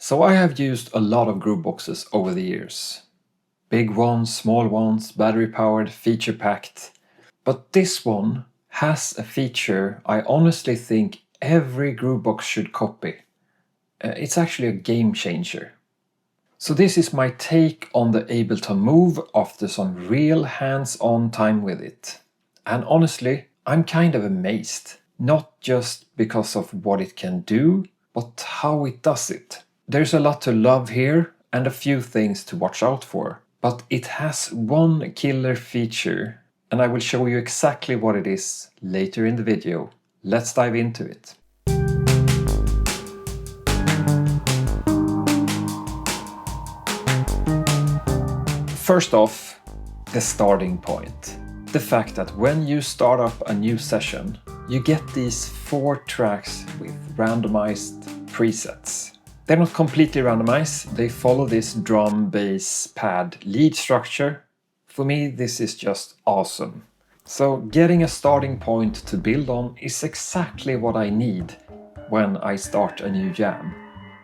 So I have used a lot of groove boxes over the years. Big ones, small ones, battery powered, feature packed. But this one has a feature I honestly think every groove box should copy. It's actually a game changer. So this is my take on the Ableton Move after some real hands-on time with it. And honestly, I'm kind of amazed. Not just because of what it can do, but how it does it. There's a lot to love here and a few things to watch out for. But it has one killer feature, and I will show you exactly what it is later in the video. Let's dive into it. First off, the starting point. The fact that when you start up a new session, you get these 4 tracks with randomized presets. They're not completely randomized, they follow this drum, bass, pad, lead structure. For me, this is just awesome. So getting a starting point to build on is exactly what I need when I start a new jam.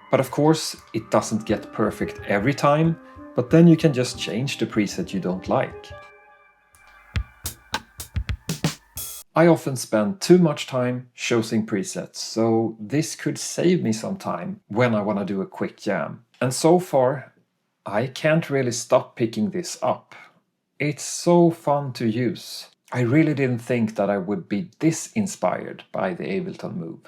But of course, it doesn't get perfect every time, but then you can just change the preset you don't like. I often spend too much time choosing presets, so this could save me some time when I want to do a quick jam. And so far, I can't really stop picking this up. It's so fun to use. I really didn't think that I would be this inspired by the Ableton Move.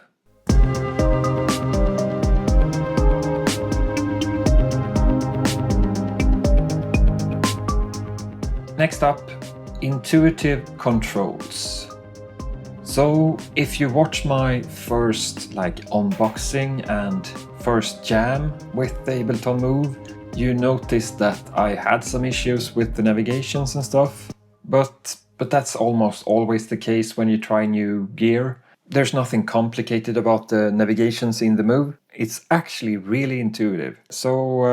Next up, intuitive controls. So if you watch my first unboxing and first jam with the Ableton Move, you noticed that I had some issues with the navigations and stuff, but that's almost always the case when you try new gear. There's nothing complicated about the navigations in the Move. It's actually really intuitive. So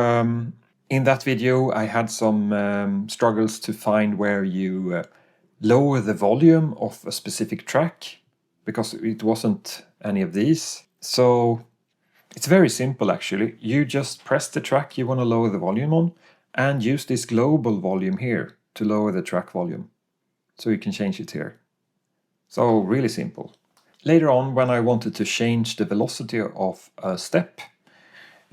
in that video I had some struggles to find where you lower the volume of a specific track, because it wasn't any of these. So it's very simple actually. You just press the track you want to lower the volume on and use this global volume here to lower the track volume. So you can change it here. So really simple. Later on, when I wanted to change the velocity of a step,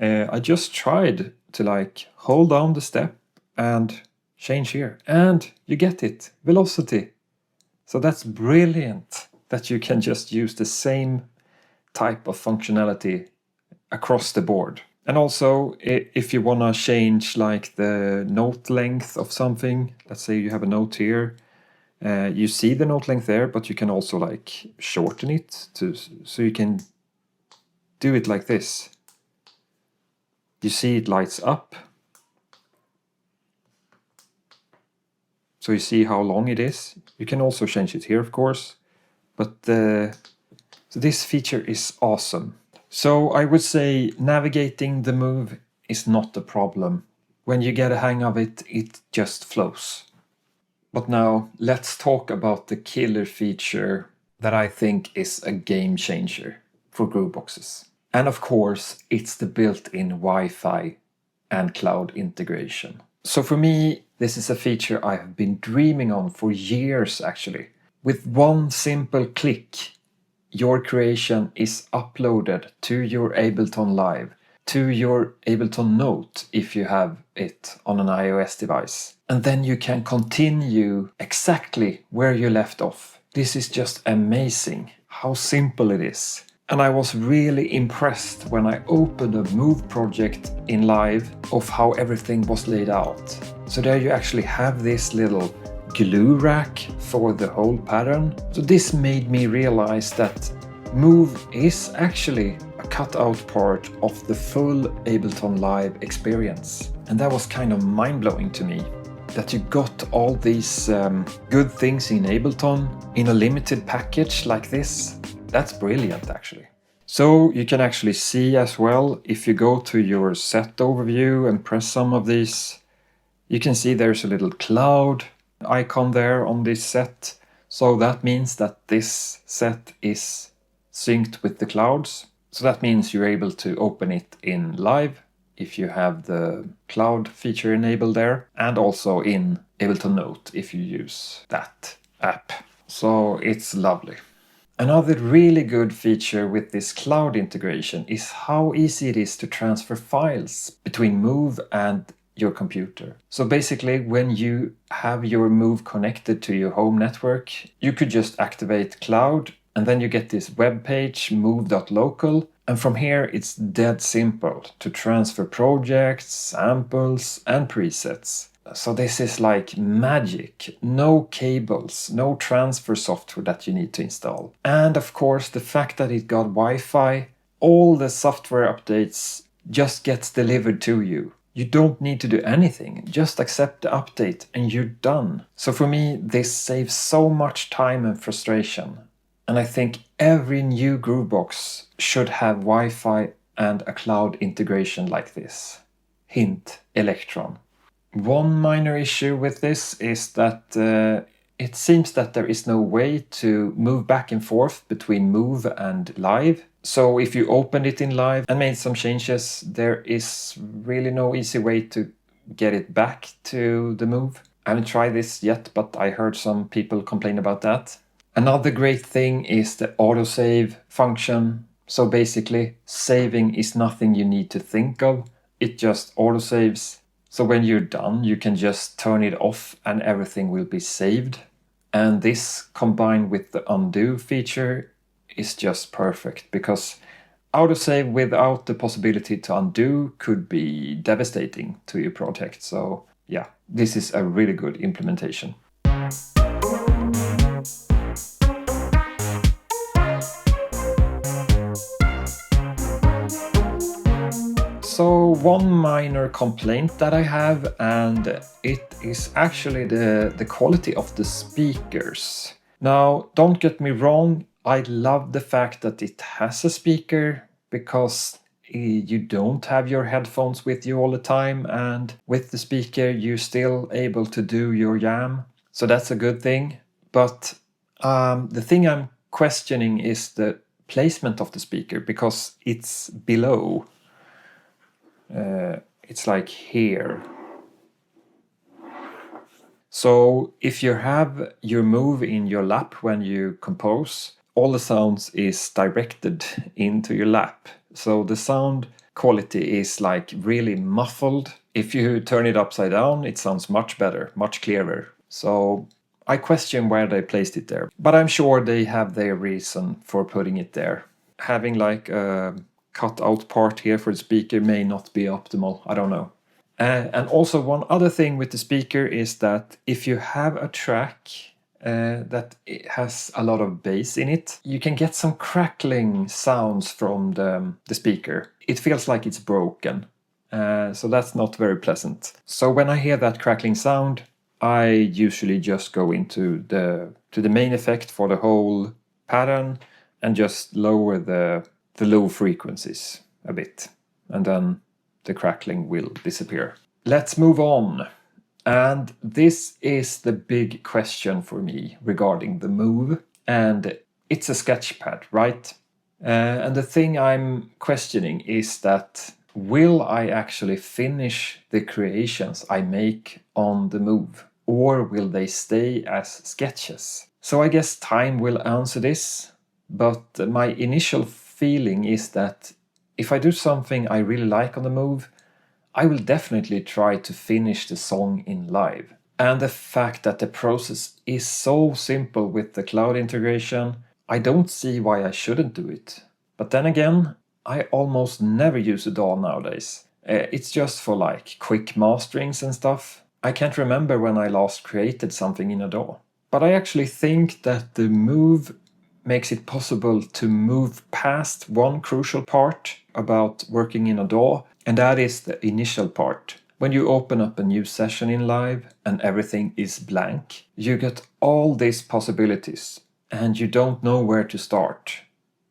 I just tried to hold down the step and change here, and you get it, velocity. So that's brilliant that you can just use the same type of functionality across the board. And also, if you want to change the note length of something, let's say you have a note here, you see the note length there, but you can also shorten it so you can do it like this. You see it lights up. So you see how long it is. You can also change it here, of course. But so this feature is awesome. So I would say navigating the Move is not a problem. When you get a hang of it, it just flows. But now let's talk about the killer feature that I think is a game changer for groove boxes. And of course, it's the built-in Wi-Fi and cloud integration. So for me, this is a feature I have been dreaming on for years actually. With one simple click, your creation is uploaded to your Ableton Live, to your Ableton Note if you have it on an iOS device. And then you can continue exactly where you left off. This is just amazing how simple it is. And I was really impressed when I opened a Move project in Live of how everything was laid out. So there you actually have this little glue rack for the whole pattern. So this made me realize that Move is actually a cut-out part of the full Ableton Live experience. And that was kind of mind-blowing to me, that you got all these good things in Ableton in a limited package like this. That's brilliant actually. So you can actually see as well, if you go to your set overview and press some of these, you can see there's a little cloud icon there on this set. So that means that this set is synced with the clouds. So that means you're able to open it in Live if you have the cloud feature enabled there, and also in Ableton Note if you use that app. So it's lovely. Another really good feature with this cloud integration is how easy it is to transfer files between Move and your computer. So basically, when you have your Move connected to your home network, you could just activate cloud, and then you get this web page, move.local, and from here it's dead simple to transfer projects, samples, and presets. So this is like magic. No cables, no transfer software that you need to install. And of course, the fact that it got Wi-Fi, all the software updates just gets delivered to you. You don't need to do anything, just accept the update and you're done. So for me, this saves so much time and frustration. And I think every new Groovebox should have Wi-Fi and a cloud integration like this. Hint, Electron. One minor issue with this is that it seems that there is no way to move back and forth between Move and Live. So if you opened it in Live and made some changes, there is really no easy way to get it back to the Move. I haven't tried this yet, but I heard some people complain about that. Another great thing is the Autosave function. So basically, saving is nothing you need to think of. It just autosaves. So when you're done, you can just turn it off and everything will be saved. And this combined with the undo feature is just perfect, because autosave without the possibility to undo could be devastating to your project. So yeah, this is a really good implementation. So one minor complaint that I have, and it is actually the quality of the speakers. Now, don't get me wrong, I love the fact that it has a speaker, because you don't have your headphones with you all the time, and with the speaker you're still able to do your jam. So that's a good thing. But the thing I'm questioning is the placement of the speaker, because it's below. It's like here. So if you have your Move in your lap when you compose, all the sounds is directed into your lap. So the sound quality is like really muffled. If you turn it upside down, it sounds much better, much clearer. So I question where they placed it there, but I'm sure they have their reason for putting it there. Having like a cut out part here for the speaker may not be optimal, I don't know. And also one other thing with the speaker is that if you have a track that it has a lot of bass in it, you can get some crackling sounds from the speaker. It feels like it's broken, so that's not very pleasant. So when I hear that crackling sound, I usually just go into the main effect for the whole pattern and just lower the low frequencies a bit, and then the crackling will disappear. Let's move on. And this is the big question for me regarding the Move, and it's a Sketchpad, right? And the thing I'm questioning is that, will I actually finish the creations I make on the Move, or will they stay as sketches? So I guess time will answer this, but my initial feeling is that if I do something I really like on the Move, I will definitely try to finish the song in Live. And the fact that the process is so simple with the cloud integration, I don't see why I shouldn't do it. But then again, I almost never use a DAW nowadays. It's just for like quick masterings and stuff. I can't remember when I last created something in a DAW. But I actually think that the Move makes it possible to move past one crucial part about working in a DAW, and that is the initial part. When you open up a new session in Live and everything is blank, you get all these possibilities and you don't know where to start,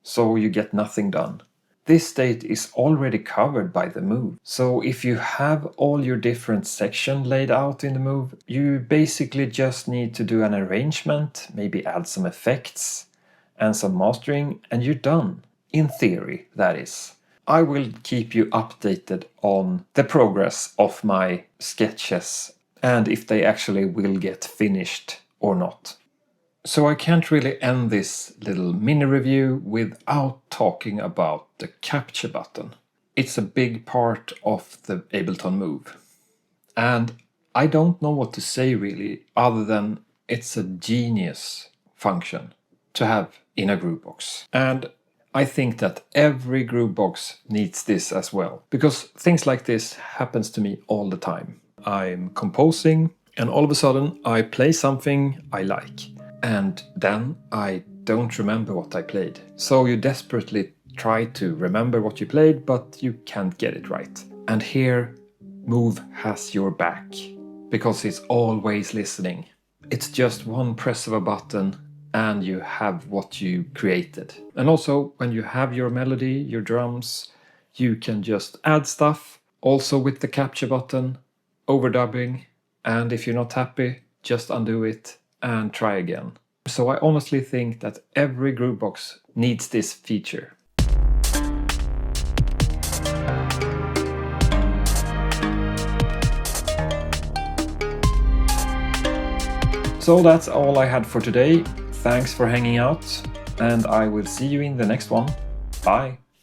so you get nothing done. This state is already covered by the Move. So if you have all your different sections laid out in the Move, you basically just need to do an arrangement, maybe add some effects and some mastering, and you're done. In theory, that is. I will keep you updated on the progress of my sketches and if they actually will get finished or not. So I can't really end this little mini review without talking about the capture button. It's a big part of the Ableton Move. And I don't know what to say really, other than it's a genius function to have in a Groovebox. And I think that every Groovebox needs this as well, because things like this happens to me all the time. I'm composing and all of a sudden I play something I like, and then I don't remember what I played. So you desperately try to remember what you played, but you can't get it right. And here Move has your back, because it's always listening. It's just one press of a button and you have what you created. And also, when you have your melody, your drums, you can just add stuff, also with the capture button, overdubbing, and if you're not happy, just undo it and try again. So I honestly think that every Groovebox needs this feature. So that's all I had for today. Thanks for hanging out, and I will see you in the next one. Bye!